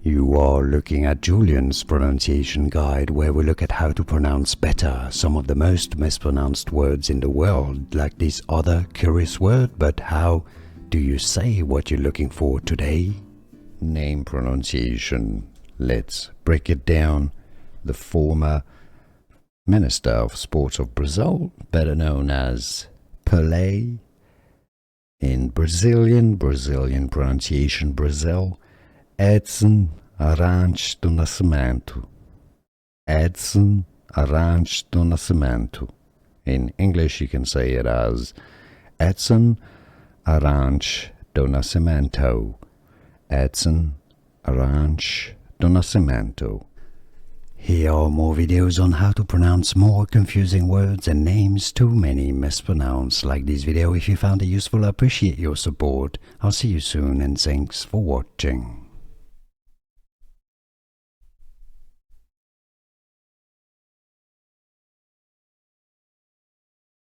You are looking at Julian's pronunciation guide, where we look at how to pronounce better some of the most mispronounced words in the world, like this other curious word. But how do you say what you're looking for today? Name pronunciation. Let's break it down. The former Minister of Sports of Brazil, better known as Pelé, in Brazilian pronunciation, Brazil, Edson Arantes do Nascimento. Edson Arantes do Nascimento. In English, you can say it as Edson Arantes do Nascimento. Edson Arantes do Nascimento. Here are more videos on how to pronounce more confusing words and names too many mispronounced. Like this video if you found it useful. I appreciate your support. I'll see you soon and thanks for watching.